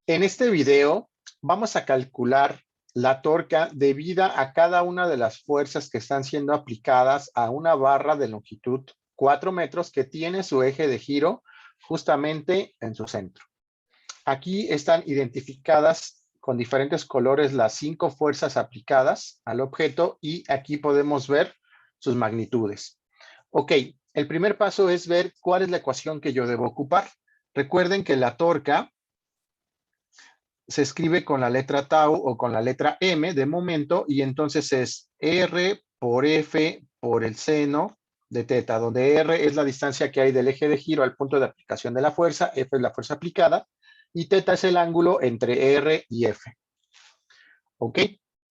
En este video vamos a calcular la torca debida a cada una de las fuerzas que están siendo aplicadas a una barra de longitud 4 metros que tiene su eje de giro justamente en su centro. Aquí están identificadas con diferentes colores las 5 fuerzas aplicadas al objeto y aquí podemos ver sus magnitudes. Ok, el primer paso es ver cuál es la ecuación que yo debo ocupar. Recuerden que la torca se escribe con la letra tau o con la letra m de momento y entonces es r por f por el seno de teta, donde r es la distancia que hay del eje de giro al punto de aplicación de la fuerza, f es la fuerza aplicada y teta es el ángulo entre r y f. ¿Ok?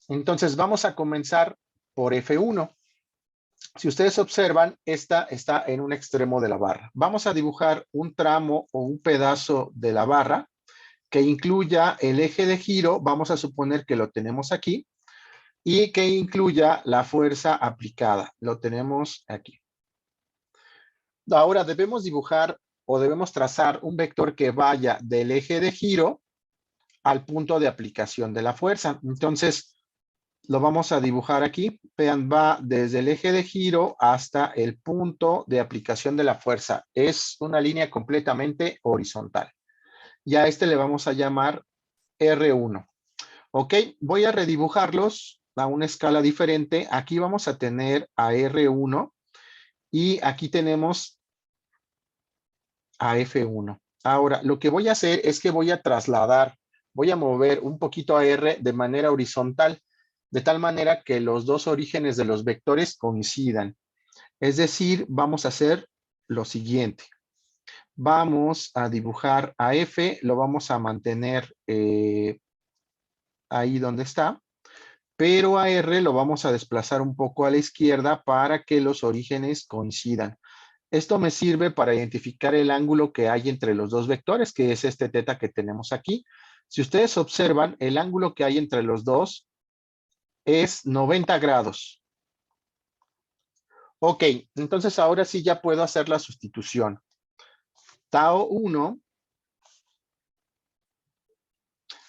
Entonces vamos a comenzar por F1. Si ustedes observan, esta está en un extremo de la barra. Vamos a dibujar un tramo o un pedazo de la barra que incluya el eje de giro, vamos a suponer que lo tenemos aquí, y que incluya la fuerza aplicada. Lo tenemos aquí. Ahora debemos dibujar o debemos trazar un vector que vaya del eje de giro al punto de aplicación de la fuerza. Entonces, lo vamos a dibujar aquí. Vean, va desde el eje de giro hasta el punto de aplicación de la fuerza. Es una línea completamente horizontal. Y a este le vamos a llamar R1. Ok, voy a redibujarlos a una escala diferente. Aquí vamos a tener a R1 y aquí tenemos a F1. Ahora, lo que voy a hacer es que voy a trasladar, voy a mover un poquito a R de manera horizontal, de tal manera que los dos orígenes de los vectores coincidan. Es decir, vamos a hacer lo siguiente. Vamos a dibujar a F, lo vamos a mantener ahí donde está, pero a R lo vamos a desplazar un poco a la izquierda para que los orígenes coincidan. Esto me sirve para identificar el ángulo que hay entre los dos vectores, que es este teta que tenemos aquí. Si ustedes observan, el ángulo que hay entre los dos es 90 grados. Ok, entonces ahora sí ya puedo hacer la sustitución. Tau 1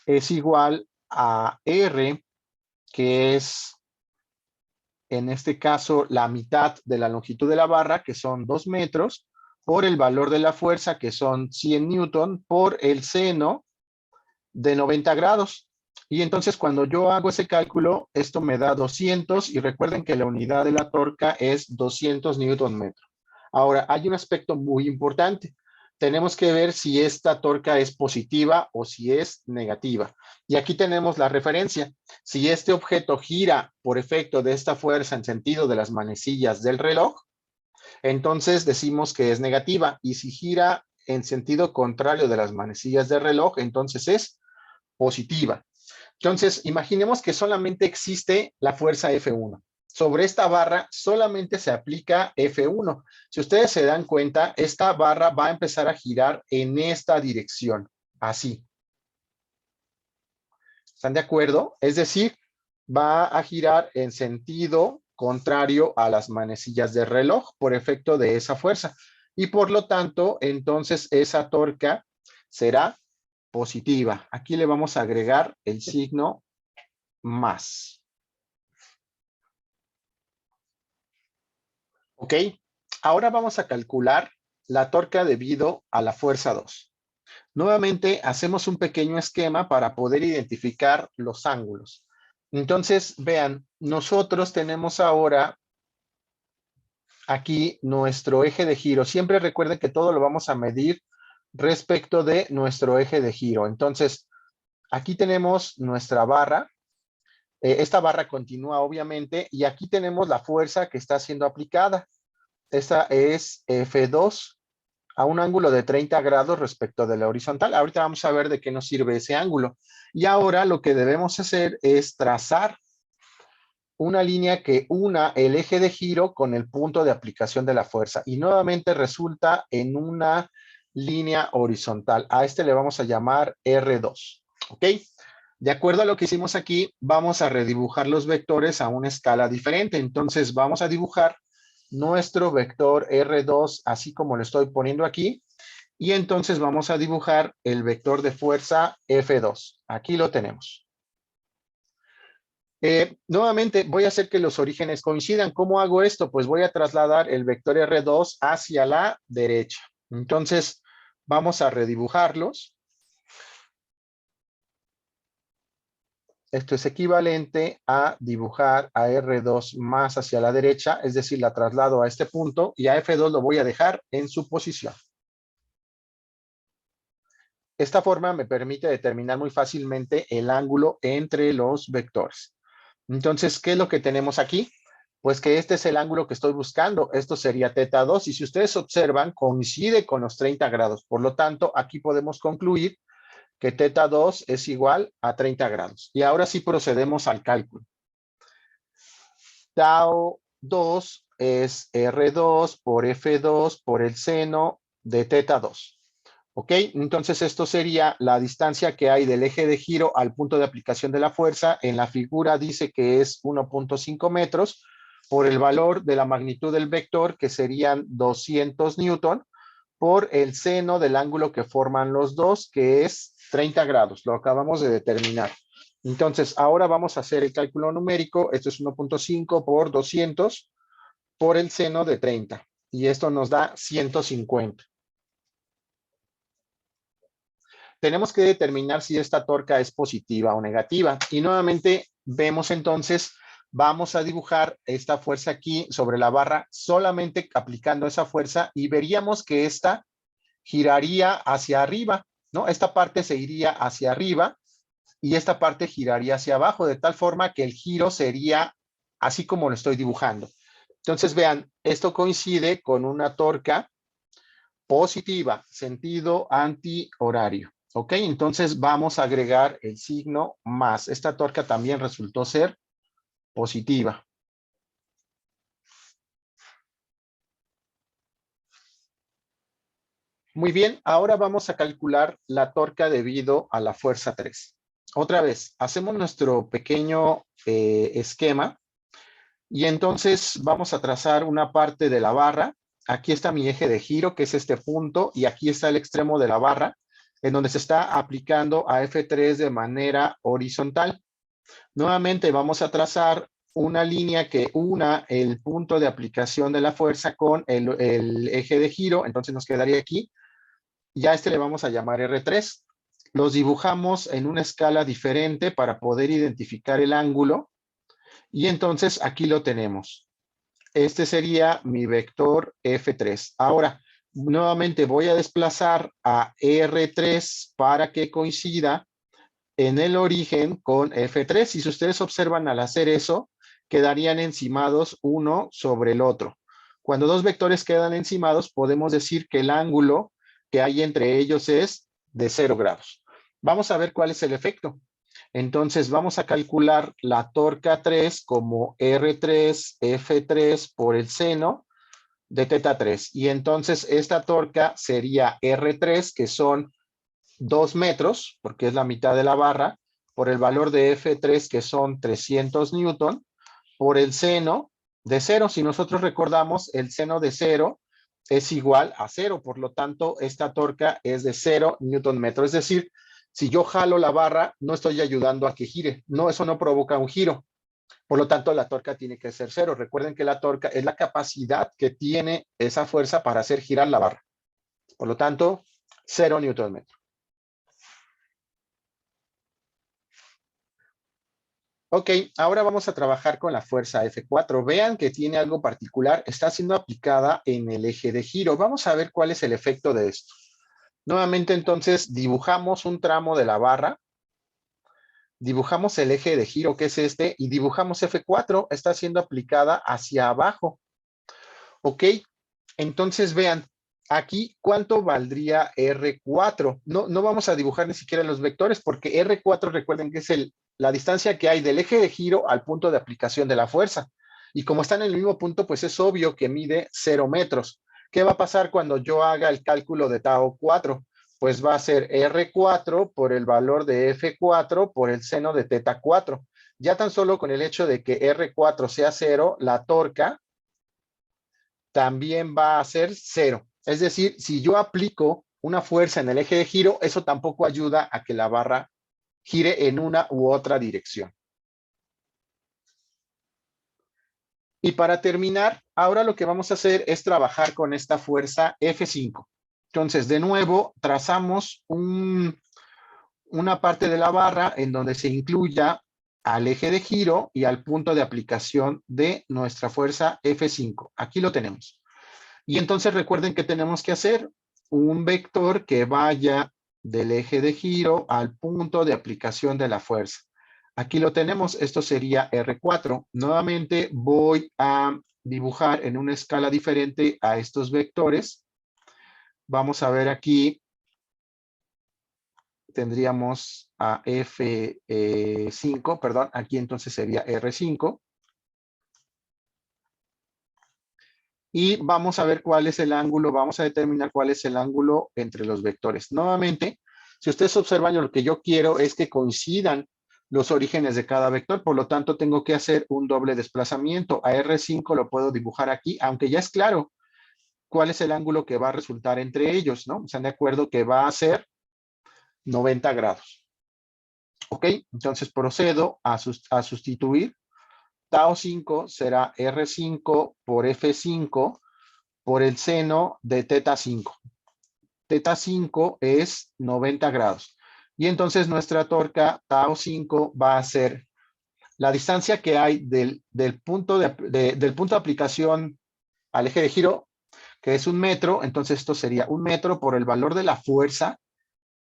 es igual a R, que es en este caso la mitad de la longitud de la barra, que son 2 metros, por el valor de la fuerza, que son 100 newton, por el seno de 90 grados. Y entonces cuando yo hago ese cálculo, esto me da 200 y recuerden que la unidad de la torca es 200 newton metro. Ahora, hay un aspecto muy importante. Tenemos que ver si esta torca es positiva o si es negativa. Y aquí tenemos la referencia. Si este objeto gira por efecto de esta fuerza en sentido de las manecillas del reloj, entonces decimos que es negativa. Y si gira en sentido contrario de las manecillas del reloj, entonces es positiva. Entonces, imaginemos que solamente existe la fuerza F1. Sobre esta barra solamente se aplica F1. Si ustedes se dan cuenta, esta barra va a empezar a girar en esta dirección, así. ¿Están de acuerdo? Es decir, va a girar en sentido contrario a las manecillas del reloj por efecto de esa fuerza. Y por lo tanto, entonces esa torca será positiva. Aquí le vamos a agregar el signo más. ¿Ok? Ahora vamos a calcular la torca debido a la fuerza 2. Nuevamente hacemos un pequeño esquema para poder identificar los ángulos. Entonces, vean, nosotros tenemos ahora aquí nuestro eje de giro. Siempre recuerden que todo lo vamos a medir respecto de nuestro eje de giro. Entonces, aquí tenemos nuestra barra. Esta barra continúa obviamente y aquí tenemos la fuerza que está siendo aplicada. Esta es F2 a un ángulo de 30 grados respecto de la horizontal. Ahorita vamos a ver de qué nos sirve ese ángulo. Y ahora lo que debemos hacer es trazar una línea que una el eje de giro con el punto de aplicación de la fuerza. Y nuevamente resulta en una línea horizontal. A este le vamos a llamar R2. ¿Ok? De acuerdo a lo que hicimos aquí, vamos a redibujar los vectores a una escala diferente. Entonces vamos a dibujar nuestro vector R2, así como lo estoy poniendo aquí. Y entonces vamos a dibujar el vector de fuerza F2. Aquí lo tenemos. Nuevamente voy a hacer que los orígenes coincidan. ¿Cómo hago esto? Pues voy a trasladar el vector R2 hacia la derecha. Entonces vamos a redibujarlos. Esto es equivalente a dibujar a R2 más hacia la derecha, es decir, la traslado a este punto y a F2 lo voy a dejar en su posición. Esta forma me permite determinar muy fácilmente el ángulo entre los vectores. Entonces, ¿qué es lo que tenemos aquí? Pues que este es el ángulo que estoy buscando. Esto sería θ2 y si ustedes observan, coincide con los 30 grados. Por lo tanto, aquí podemos concluir que θ2 es igual a 30 grados. Y ahora sí procedemos al cálculo. Tau 2 es R2 por F2 por el seno de θ2. ¿Ok? Entonces esto sería la distancia que hay del eje de giro al punto de aplicación de la fuerza. En la figura dice que es 1.5 metros por el valor de la magnitud del vector, que serían 200 newton, por el seno del ángulo que forman los dos, que es 30 grados. Lo acabamos de determinar. Entonces, ahora vamos a hacer el cálculo numérico. Esto es 1.5 por 200 por el seno de 30. Y esto nos da 150. Tenemos que determinar si esta torca es positiva o negativa. Y nuevamente vemos entonces, vamos a dibujar esta fuerza aquí sobre la barra solamente aplicando esa fuerza y veríamos que esta giraría hacia arriba, ¿no? Esta parte se iría hacia arriba y esta parte giraría hacia abajo, de tal forma que el giro sería así como lo estoy dibujando. Entonces, vean, esto coincide con una torca positiva, sentido antihorario. ¿Ok? Entonces vamos a agregar el signo más. Esta torca también resultó ser positiva. Muy bien, ahora vamos a calcular la torca debido a la fuerza 3. Otra vez, hacemos nuestro pequeño esquema y entonces vamos a trazar una parte de la barra. Aquí está mi eje de giro, que es este punto, y aquí está el extremo de la barra, en donde se está aplicando a F3 de manera horizontal. Nuevamente vamos a trazar una línea que una el punto de aplicación de la fuerza con el eje de giro, entonces nos quedaría aquí. Y a este le vamos a llamar R3. Los dibujamos en una escala diferente para poder identificar el ángulo. Y entonces aquí lo tenemos. Este sería mi vector F3. Ahora, nuevamente voy a desplazar a R3 para que coincida en el origen con F3. Y si ustedes observan al hacer eso, quedarían encimados uno sobre el otro. Cuando dos vectores quedan encimados, podemos decir que el ángulo que hay entre ellos es de 0 grados. Vamos a ver cuál es el efecto. Entonces vamos a calcular la torca 3 como R3 F3 por el seno de θ3. Y entonces esta torca sería R3, que son 2 metros, porque es la mitad de la barra, por el valor de F3, que son 300 newton, por el seno de 0. Si nosotros recordamos, el seno de 0 es igual a 0, por lo tanto, esta torca es de 0 newton metro. Es decir, si yo jalo la barra, no estoy ayudando a que gire. No, eso no provoca un giro. Por lo tanto, la torca tiene que ser 0. Recuerden que la torca es la capacidad que tiene esa fuerza para hacer girar la barra. Por lo tanto, 0 newton metro. Ok, ahora vamos a trabajar con la fuerza F4. Vean que tiene algo particular. Está siendo aplicada en el eje de giro. Vamos a ver cuál es el efecto de esto. Nuevamente, entonces, dibujamos un tramo de la barra. Dibujamos el eje de giro, que es este, y dibujamos F4. Está siendo aplicada hacia abajo. Ok, entonces vean, aquí, ¿cuánto valdría R4? No vamos a dibujar ni siquiera los vectores porque R4, recuerden que es la distancia que hay del eje de giro al punto de aplicación de la fuerza. Y como están en el mismo punto, pues es obvio que mide 0 metros. ¿Qué va a pasar cuando yo haga el cálculo de tau 4? Pues va a ser R4 por el valor de F4 por el seno de θ4. Ya tan solo con el hecho de que R4 sea 0, la torca también va a ser 0. Es decir, si yo aplico una fuerza en el eje de giro, eso tampoco ayuda a que la barra gire en una u otra dirección. Y para terminar, ahora lo que vamos a hacer es trabajar con esta fuerza F5. Entonces, de nuevo, trazamos una parte de la barra en donde se incluya al eje de giro y al punto de aplicación de nuestra fuerza F5. Aquí lo tenemos. Y entonces recuerden que tenemos que hacer un vector que vaya del eje de giro al punto de aplicación de la fuerza. Aquí lo tenemos, esto sería R4. Nuevamente voy a dibujar en una escala diferente a estos vectores. Vamos a ver aquí, tendríamos a F5, perdón, aquí entonces sería R5. Y vamos a ver cuál es el ángulo, vamos a determinar cuál es el ángulo entre los vectores. Nuevamente, si ustedes observan, lo que yo quiero es que coincidan los orígenes de cada vector, por lo tanto tengo que hacer un doble desplazamiento. A R5 lo puedo dibujar aquí, aunque ya es claro cuál es el ángulo que va a resultar entre ellos, ¿no? Están de acuerdo que va a ser 90 grados. ¿Ok? Entonces procedo a sustituir. Tau 5 será R5 por F5 por el seno de teta 5. Teta 5 es 90 grados. Y entonces nuestra torca tau 5 va a ser la distancia que hay del punto de aplicación al eje de giro, que es 1 metro. Entonces esto sería 1 metro por el valor de la fuerza,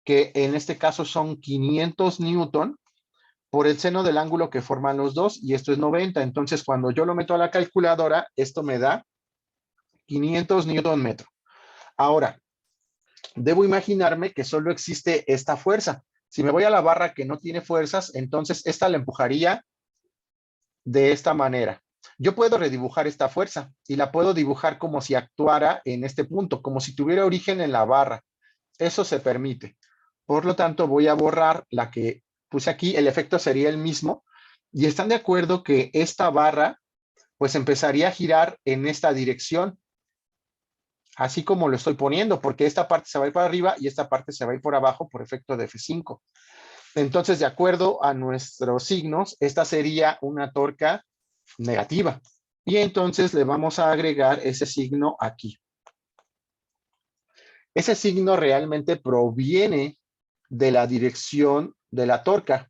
que en este caso son 500 newton, por el seno del ángulo que forman los dos, y esto es 90. Entonces cuando yo lo meto a la calculadora, esto me da 500 newton metro. Ahora, debo imaginarme que solo existe esta fuerza. Si me voy a la barra que no tiene fuerzas, entonces esta la empujaría de esta manera. Yo puedo redibujar esta fuerza y la puedo dibujar como si actuara en este punto, como si tuviera origen en la barra. Eso se permite. Por lo tanto, voy a borrar la que puse aquí. El efecto sería el mismo. Y están de acuerdo que esta barra pues empezaría a girar en esta dirección, así como lo estoy poniendo, porque esta parte se va a ir para arriba y esta parte se va a ir por abajo por efecto de F5. Entonces, de acuerdo a nuestros signos, esta sería una torca negativa. Y entonces le vamos a agregar ese signo aquí. Ese signo realmente proviene de la dirección de la torca.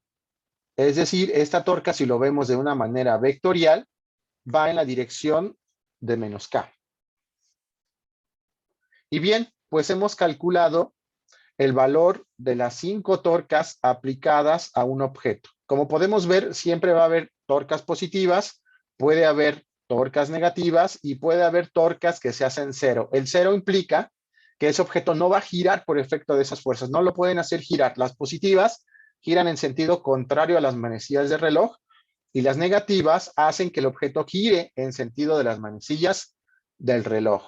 Es decir, esta torca, si lo vemos de una manera vectorial, va en la dirección de menos K. Y bien, pues hemos calculado el valor de las 5 torcas aplicadas a un objeto. Como podemos ver, siempre va a haber torcas positivas, puede haber torcas negativas y puede haber torcas que se hacen cero. El cero implica que ese objeto no va a girar por efecto de esas fuerzas, no lo pueden hacer girar. Las positivas giran en sentido contrario a las manecillas del reloj y las negativas hacen que el objeto gire en sentido de las manecillas del reloj.